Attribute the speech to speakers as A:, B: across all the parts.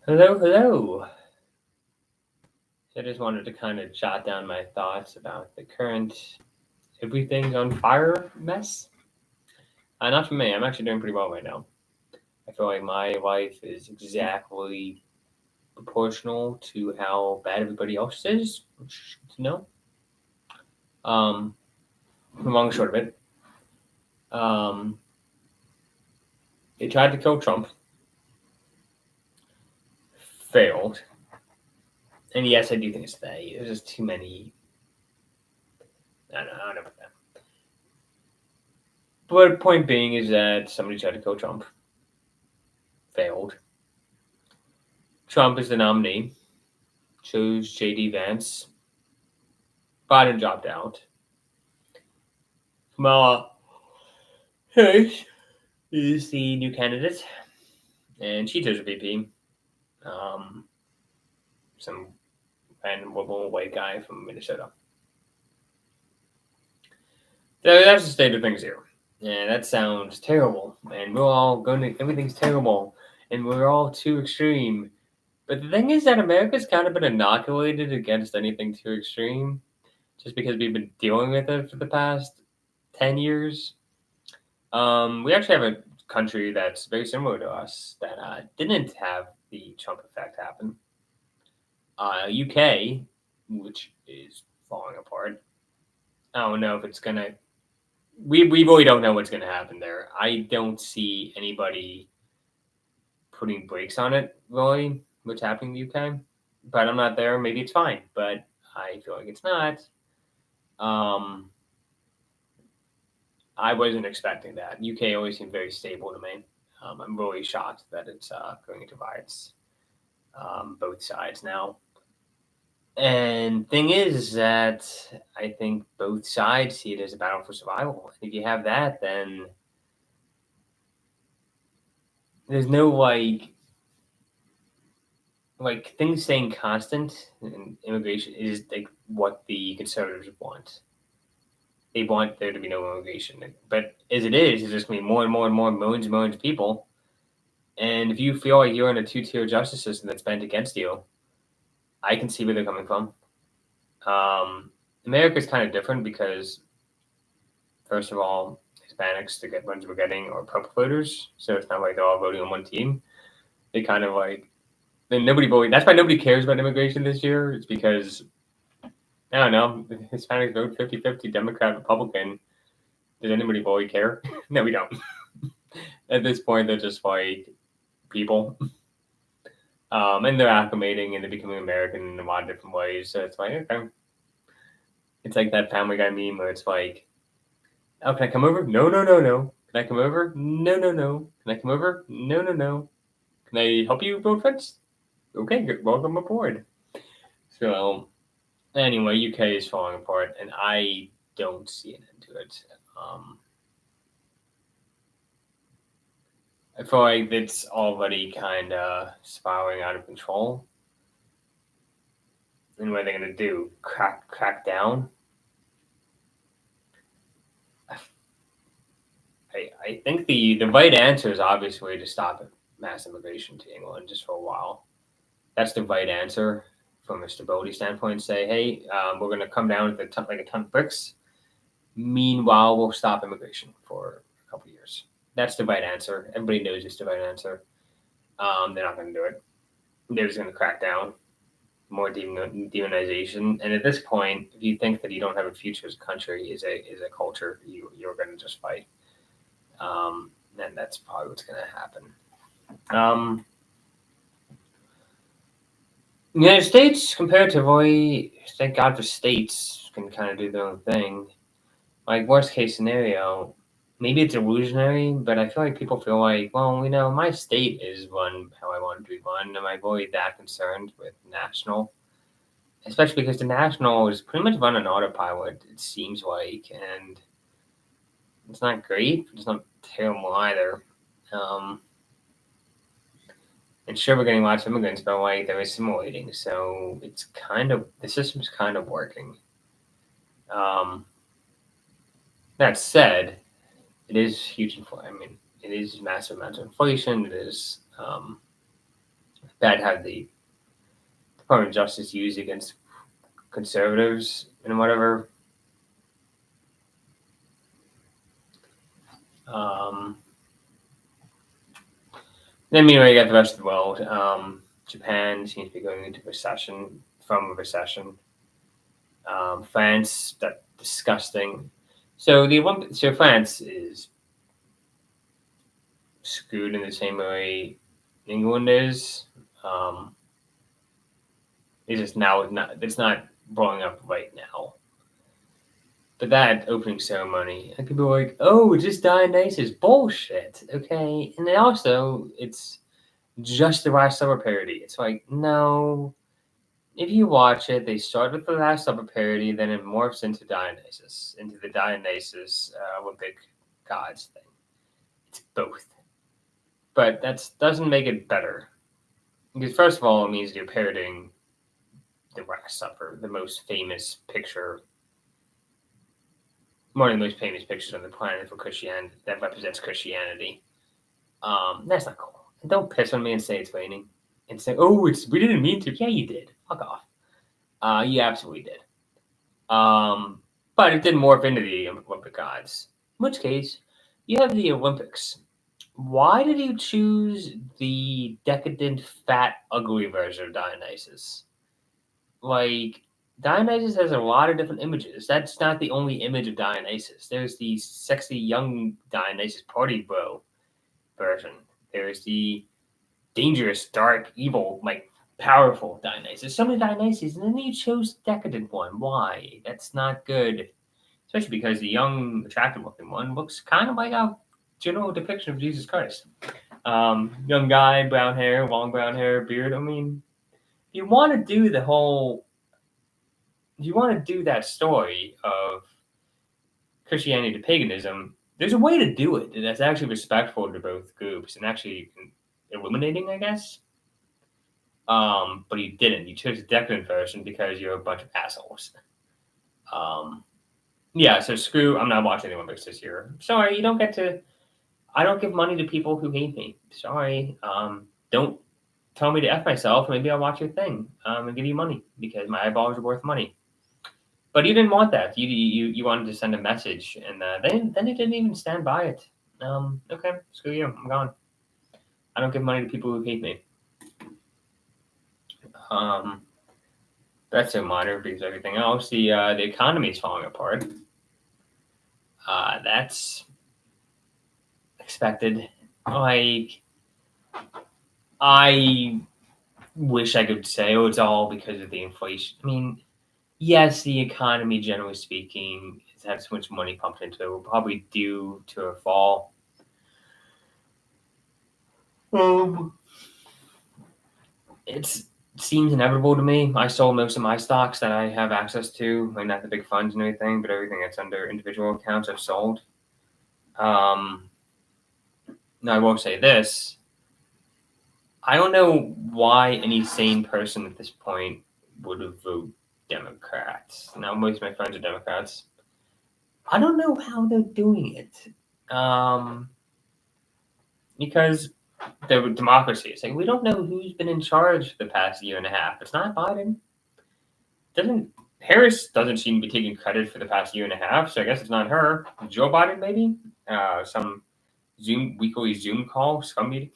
A: Hello, hello. So I just wanted to kind of jot down my thoughts about the current everything's on fire mess. Not for me. I'm actually doing pretty well right now. I feel like my life is exactly proportional to how bad everybody else is, which is good to know. Um, long and short of it, um, they tried to kill Trump, failed, and yes, I do think it's they. There's just too many. I don't know about that. But point being is that somebody tried to kill Trump, failed. Trump is the nominee. Chose J.D. Vance. Biden dropped out. Kamala Harris is the new candidate, and she chose a VP. Um, some random little white guy from Minnesota. So that's the state of things here. And that sounds terrible. And we're all going to, everything's terrible. And we're all too extreme. But the thing is that America's kind of been inoculated against anything too extreme just because we've been dealing with it for the past 10 years. We actually have a country that's very similar to us that didn't have the Trump effect happen. UK, which is falling apart. I don't know if it's gonna. We really don't know what's gonna happen there. I don't see anybody putting brakes on it really. What's happening in the UK, but I'm not there. Maybe it's fine, but I feel like it's not. Um, I wasn't expecting that. UK always seemed very stable to me. I'm really shocked that it's going into riots, both sides now. And thing is that I think both sides see it as a battle for survival. And if you have that, then there's no like things staying constant. And immigration is like what the conservatives want. They want there to be no immigration, but as it is, it's just going to be more and more and more millions and millions of people. And if you feel like you're in a two-tier justice system that's bent against you, I can see where they're coming from. America is kind of different because, first of all, Hispanics, the ones we're getting, are public voters, so it's not like they're all voting on one team. They kind of like, then nobody voted. That's why nobody cares about immigration this year. It's because, I don't know, Hispanics vote 50-50, Democrat, Republican. Does anybody really care? No, we don't. At this point, they're just like people. And they're acclimating and they're becoming American in a lot of different ways. So it's like, okay. It's like that Family Guy meme where it's like, oh, can I come over? No, no, no, no. Can I come over? No, no, no. Can I come over? No, no, no. Can I help you build fence? Okay, good. Welcome aboard. So, anyway, UK is falling apart, and I don't see an end to it. I feel like it's already kind of spiraling out of control. And what are they going to do? Crack down? I think the right answer is obviously to stop mass immigration to England just for a while. That's the right answer from a stability standpoint. Say, hey, we're going to come down with like a ton of bricks. Meanwhile, we'll stop immigration for a couple of years. That's the right answer. Everybody knows it's the right answer. They're not going to do it. They're just going to crack down, more demonization. And at this point, if you think that you don't have a future as a country, is a culture, you're going to just fight. And that's probably what's going to happen. The United States, comparatively, thank God for states can kind of do their own thing. Like worst case scenario, maybe it's illusionary, but I feel like people feel like, well, my state is run how I want it to be run. Am I really that concerned with national? Especially because the national is pretty much run on autopilot, it seems like, and it's not great, but it's not terrible either. And sure, we're getting lots of immigrants, but like they're assimilating, so it's kind of the system's kind of working. Um, that said, it is huge. I mean, it is massive amounts of inflation. It is that had the Department of Justice used against conservatives and whatever. Then meanwhile, you got the rest of the world. Japan seems to be going into recession, from a recession. France, that disgusting. So France is screwed in the same way England is. It's not blowing up right now. But that opening ceremony, and people are like, "Oh, it's just Dionysus." Bullshit. Okay, and then also it's just the Last Supper parody. It's like, no. If you watch it, they start with the Last Supper parody, then it morphs into Dionysus, into the Dionysus Olympic gods thing. It's both, but that doesn't make it better. Because first of all, it means you're parodying the Last Supper, the most famous picture, one of the most famous pictures on the planet for Christianity that represents Christianity. That's not cool. And don't piss on me and say it's raining and say, "Oh, we didn't mean to." Yeah, you did. Fuck off. You absolutely did. But it did morph into the Olympic gods. In which case, you have the Olympics. Why did you choose the decadent, fat, ugly version of Dionysus? Like, Dionysus has a lot of different images. That's not the only image of Dionysus. There's the sexy young Dionysus party bro version. There's the dangerous, dark, evil, like powerful Dionysus. So many Dionysus, and then you chose decadent one. Why? That's not good. Especially because the young, attractive looking one looks kind of like a general depiction of Jesus Christ. Young guy, brown hair, long brown hair, beard. I mean, if you want to do that story of Christianity to paganism, there's a way to do it that's actually respectful to both groups and actually illuminating, I guess. But you didn't. You chose the decadent version because you're a bunch of assholes. Yeah, so screw. I'm not watching the Olympics this year. Sorry, you don't get to. I don't give money to people who hate me. Sorry. Don't tell me to F myself. Maybe I'll watch your thing and give you money because my eyeballs are worth money. But you didn't want that. You wanted to send a message, and then they didn't even stand by it. Okay, screw you. I'm gone. I don't give money to people who hate me. That's so minor because everything else, the economy is falling apart. That's expected. Like, I wish I could say, oh, it's all because of the inflation. I mean, yes, the economy, generally speaking, has had so much money pumped into it. Will probably due to a fall. It seems inevitable to me. I sold most of my stocks that I have access to, like not the big funds and everything, but everything that's under individual accounts I've sold. Now, I won't say this. I don't know why any sane person at this point would vote Democrats. Now, most of my friends are Democrats. I don't know how they're doing it. Because the democracy is like, we don't know who's been in charge for the past year and a half. It's not Biden. Harris doesn't seem to be taking credit for the past year and a half, so I guess it's not her. Joe Biden, maybe? Some weekly Zoom call, scrum meeting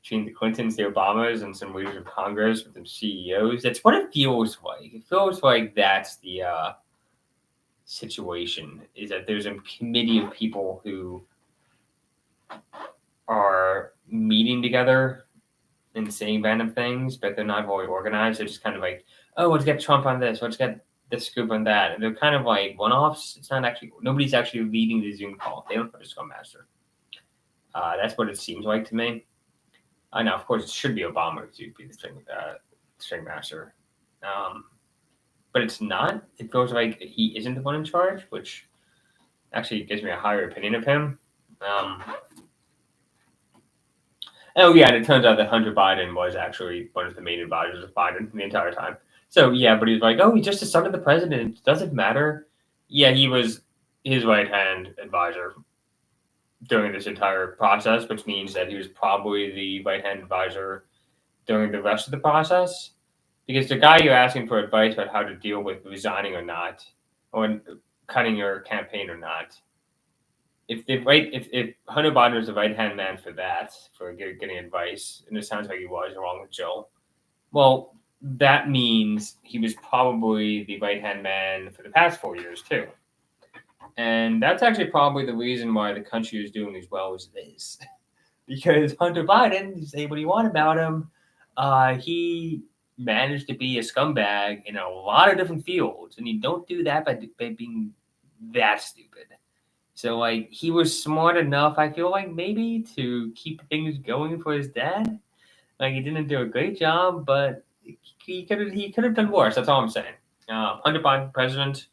A: between the Clintons, the Obamas, and some leaders of Congress with the CEOs. That's what it feels like. It feels like that's the situation, is that there's a committee of people who are meeting together and saying random things, but they're not really organized. They're just kind of like, oh, let's get Trump on this. Let's get this group on that. And they're kind of like one-offs. It's not actually, nobody's actually leading the Zoom call. They don't have a Scrum Master. That's what it seems like to me. Now, of course, it should be Obama to be the string master. But it's not. It feels like he isn't the one in charge, which actually gives me a higher opinion of him. Oh, yeah, and it turns out that Hunter Biden was actually one of the main advisors of Biden the entire time. So, yeah, but he's like, oh, he's just a son of the president. It doesn't matter. Yeah, he was his right-hand advisor during this entire process, which means that he was probably the right-hand advisor during the rest of the process, because the guy you're asking for advice about how to deal with resigning or not, or cutting your campaign or not, if Hunter Biden is the right hand man for that, for getting advice, and it sounds like he was along with Joe, well, that means he was probably the right hand man for the past 4 years too. And that's actually probably the reason why the country is doing as well as it is. Because Hunter Biden, say what you want about him, he managed to be a scumbag in a lot of different fields. And you don't do that by being that stupid. So, like, he was smart enough, I feel like, maybe to keep things going for his dad. Like, he didn't do a great job, but he could have done worse. That's all I'm saying. Hunter Biden president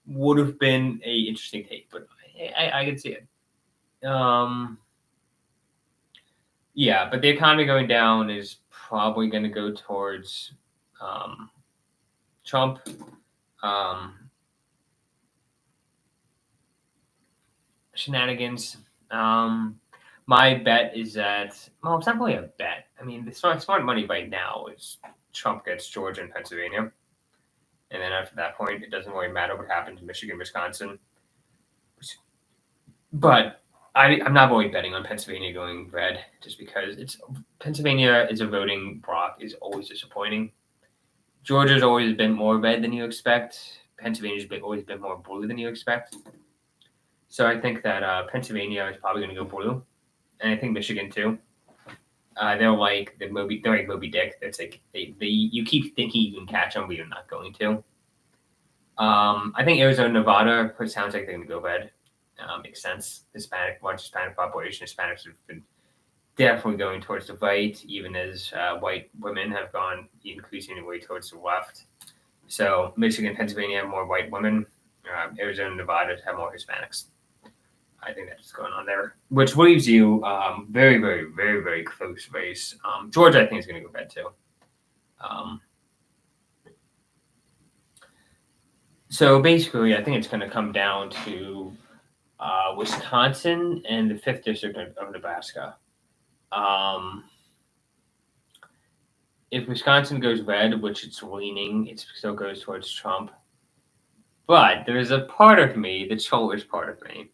A: would have been a interesting take, but I can see it. Yeah, but the economy going down is probably going to go towards Trump. Shenanigans. My bet is that, well, it's not really a bet. I mean, the smart money right now is Trump gets Georgia and Pennsylvania. And then after that point, it doesn't really matter what happens in Michigan, Wisconsin. But I'm not really betting on Pennsylvania going red, just because Pennsylvania is a voting block is always disappointing. Georgia's always been more red than you expect. Pennsylvania's always been more blue than you expect. So I think that Pennsylvania is probably going to go blue, and I think Michigan too. They're like Moby Dick. It's like you keep thinking you can catch them, but you're not going to. I think Arizona, Nevada, it sounds like they're going to go red. Makes sense. Large Hispanic population. Hispanics have been definitely going towards the right, even as white women have gone increasingly towards the left. So Michigan, Pennsylvania have more white women. Arizona, Nevada have more Hispanics. I think that's going on there, which leaves you very, very, very, very close race. Georgia, I think, is going to go red too. So basically, I think it's going to come down to Wisconsin and the 5th District of Nebraska. If Wisconsin goes red, which it's leaning, it still goes towards Trump. But there's a part of me, the trollish part of me,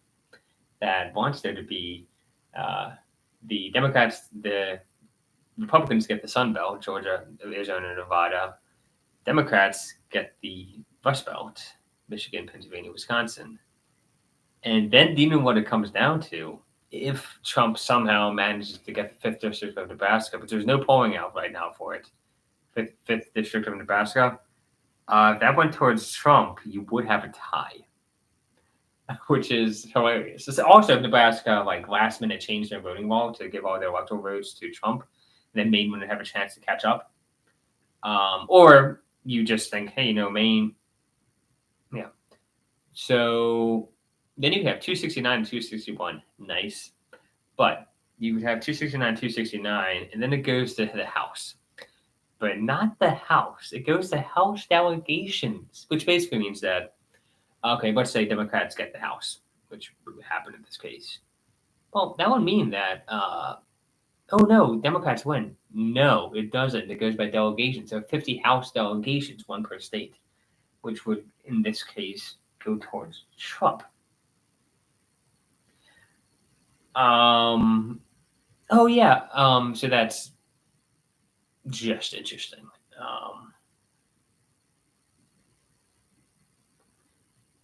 A: that wants there to be the Democrats, the Republicans get the Sun Belt, Georgia, Arizona, Nevada. Democrats get the Rust Belt, Michigan, Pennsylvania, Wisconsin. And then even what it comes down to, if Trump somehow manages to get the 5th District of Nebraska, but there's no polling out right now for it, 5th District of Nebraska, if that went towards Trump, you would have a tie, which is hilarious. It's also, Nebraska, like, last minute changed their voting law to give all their electoral votes to Trump, and then Maine wouldn't have a chance to catch up. Or you just think, hey, Maine, yeah. So then you have 269 and 261. Nice. But you would have 269, 269, and then it goes to the House. But not the House. It goes to House delegations, which basically means that, okay, let's say Democrats get the House, which would happen in this case. Well, that would mean that, oh no, Democrats win. No, it doesn't. It goes by delegations. So 50 House delegations, one per state, which would, in this case, go towards Trump. Oh yeah. So that's just interesting.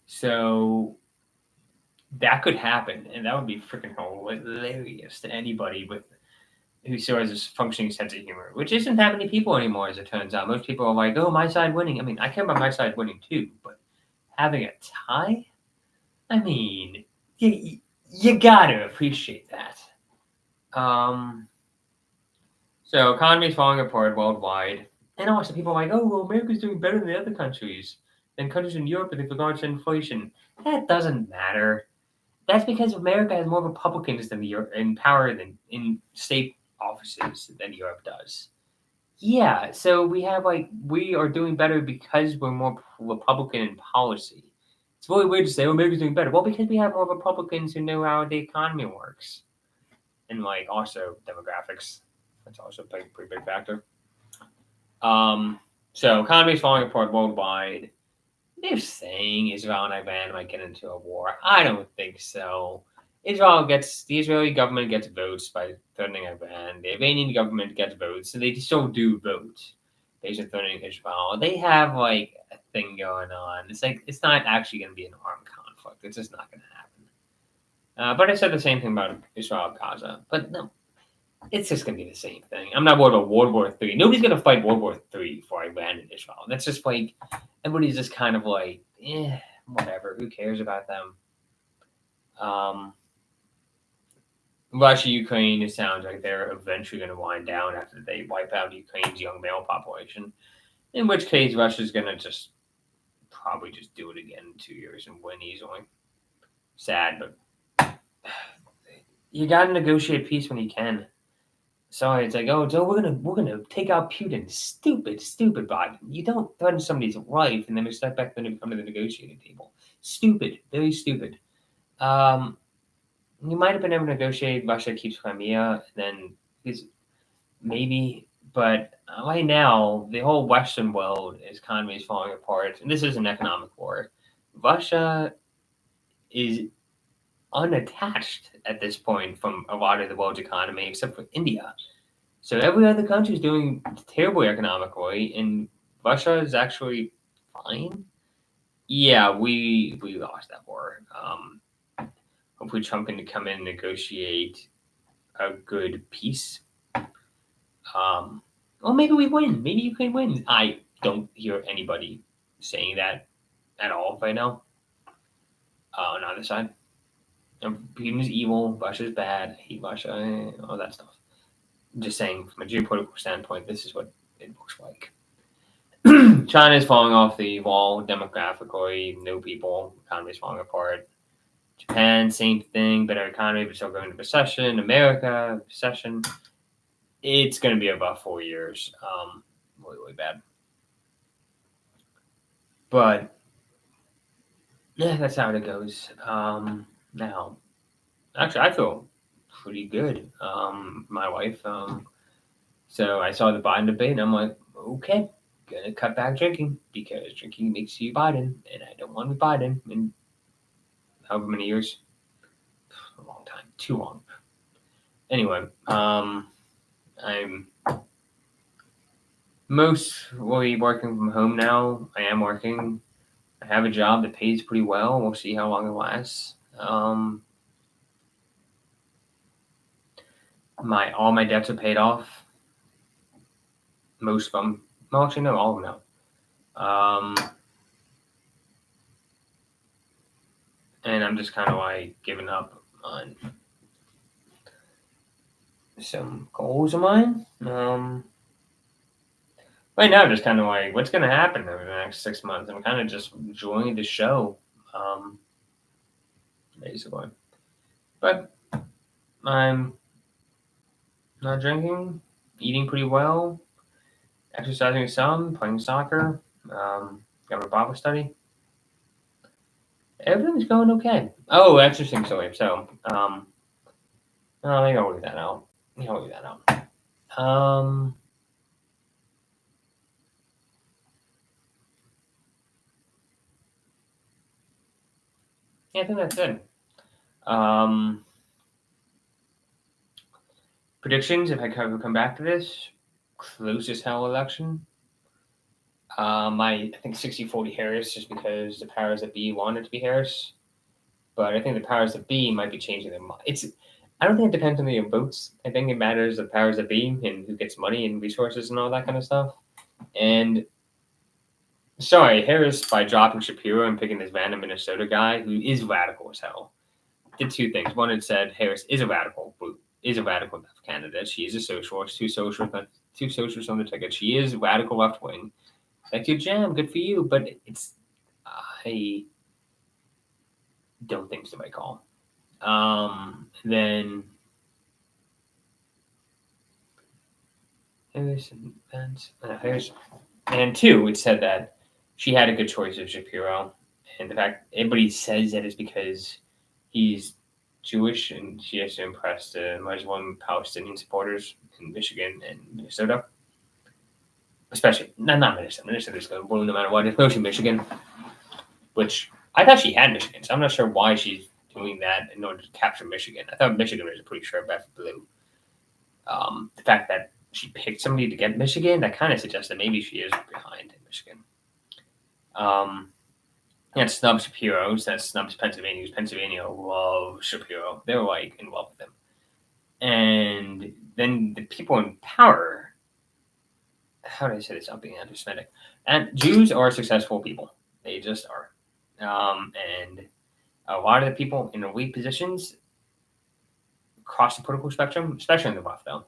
A: So that could happen, and that would be freaking hilarious to anybody who still has this functioning sense of humor, which isn't that many people anymore, as it turns out. Most people are like, "Oh, my side winning." I mean, I care about my side winning too, but having a tie, I mean, you gotta appreciate that. So economy's falling apart worldwide, and also people are like, "Oh, well, America's doing better than the other countries, than countries in Europe with regards to inflation." That doesn't matter. That's because America has more Republicans than Europe in power than in state offices than Europe does. Yeah, so we are doing better because we're more Republican in policy. It's really weird to say, "Oh, America's doing better." Well, because we have more Republicans who know how the economy works, and also demographics. That's also a pretty big factor. So economy's falling apart worldwide. They're saying Israel and Iran might get into a war. I don't think so. The Israeli government gets votes by threatening Iran. The Iranian government gets votes, so they still do vote based on threatening Israel. They have like a thing going on. It's like it's not actually going to be an armed conflict. It's just not going to happen. But I said the same thing about Israel and Gaza. But no, it's just going to be the same thing. I'm not worried about World War III. Nobody's going to fight World War III for Iran and Israel. That's just like everybody's just kind of like, whatever. Who cares about them? Russia, Ukraine, it sounds like they're eventually going to wind down after they wipe out Ukraine's young male population. In which case, Russia's going to just probably just do it again in 2 years and win easily. Sad, but you got to negotiate peace when you can. Sorry, it's like, we're gonna take out Putin. Stupid Biden. You don't threaten somebody's life and then expect back them to come to the negotiating table. Stupid, very stupid. You might have been able to negotiate. Russia keeps Crimea, and then maybe, but right now the whole Western world economy is falling apart, and this is an economic war. Russia is unattached at this point from a lot of the world's economy, except for India. So every other country is doing terribly economically, and Russia is actually fine. Yeah, we lost that war. Hopefully Trump can come in and negotiate a good peace. Well, maybe we win. Maybe Ukraine wins. I don't hear anybody saying that at all right now. On either side. Putin is evil. Russia's bad. I hate Russia. All that stuff. I'm just saying, from a geopolitical standpoint, this is what it looks like. China is falling off the wall demographically. No people. Economy is falling apart. Japan, same thing. Better economy, but still going into recession. America, recession. It's going to be about 4 years. Really, really bad. But yeah, that's how it goes. Now, actually, I feel pretty good. My wife. So I saw the Biden debate, and I'm like, okay, gonna cut back drinking because drinking makes you Biden, and I don't want to be Biden in however many years. A long time, too long. Anyway, I'm mostly working from home now. I am working. I have a job that pays pretty well. We'll see how long it lasts. All my debts are paid off. Most of them. Well, actually, no, all of them now. And I'm just kind of like giving up on some goals of mine. Right now, I'm just kind of like, what's going to happen over the next 6 months? I'm kind of just enjoying the show, basically. But I'm not drinking, eating pretty well, exercising some, playing soccer, got my Bible study. Everything's going okay. Oh, that's interesting. So, maybe I'll leave that out. Yeah, I think that's it. Predictions, if I come back to this, close as hell election. I think 60-40 Harris, just because the powers that be want it to be Harris. But I think the powers that be might be changing their mind. I don't think it depends on the votes. I think it matters the powers that be and who gets money and resources and all that kind of stuff. And sorry, Harris, by dropping Shapiro and picking this random Minnesota guy who is radical as hell, did two things. One, it said Harris is a radical left candidate. She is a socialist, two socialists on the ticket. She is radical left wing. That's your jam. Good for you. But I don't think it's the right call. Then Harris and two, it said that she had a good choice of Shapiro, and the fact everybody says that is because he's Jewish and she has to impress the Muslim Palestinian supporters in Michigan and Minnesota. especially not Minnesota. Minnesota is going to win no matter what. Especially Michigan, which I thought she had Michigan, so I'm not sure why she's doing that in order to capture Michigan. I thought Michigan was a pretty sure bet for blue. The fact that she picked somebody to get Michigan, that kind of suggests that maybe she is behind in Michigan. And snubs Shapiro, that snubs Pennsylvania. Pennsylvania loves Shapiro. They're like in love with him. And then the people in power, how do I say this without being anti-Semitic? And Jews are successful people. They just are. And a lot of the people in elite positions across the political spectrum, especially in the left, though,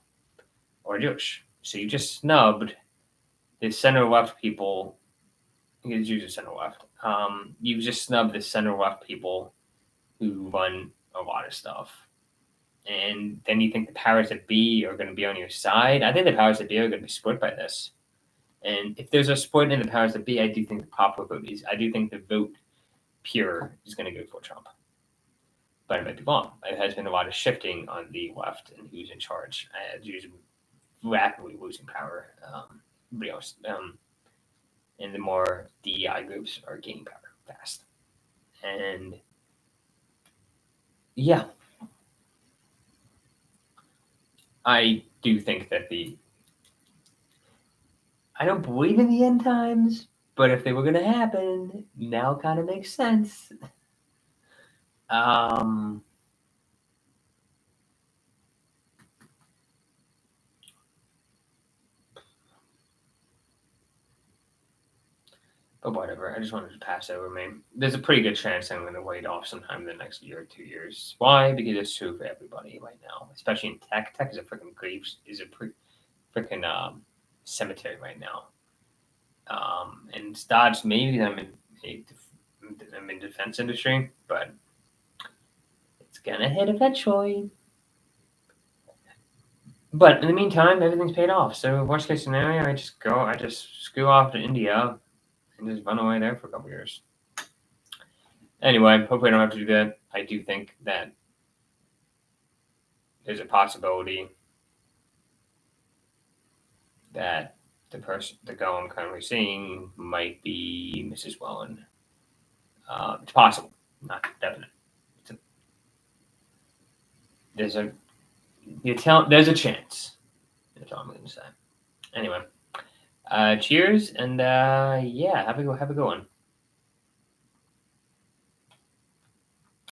A: are Jewish. So you just snubbed the center-left people. Because Jews are center-left. You just snubbed the center-left people who run a lot of stuff. And then you think the powers that be are going to be on your side. I think the powers that be are going to be split by this. And if there's a split in the powers that be, I do think the popular vote is. I do think the vote pure is going to go for Trump. But I might be wrong. There has been a lot of shifting on the left and who's in charge. Jews are rapidly losing power. Everybody else, and the more DEI groups are gaining power fast. And yeah, I do think that I don't believe in the end times, but if they were going to happen, now kind of makes sense. But whatever, I just wanted to pass over me. There's a pretty good chance I'm going to wait off sometime in the next year or 2 years. Why? Because it's true for everybody right now, especially in tech. Tech is a freaking freaking cemetery right now. And Dodge, maybe I'm in defense industry, but it's gonna hit eventually. But in the meantime, everything's paid off. So worst case scenario, I just screw off to India and just run away there for a couple years. Anyway, hopefully I don't have to do that. I do think that there's a possibility that the girl I'm currently seeing might be Mrs. Wellen. It's possible, not definite. There's a chance. That's all I'm going to say. Anyway, cheers, and yeah, have a good one.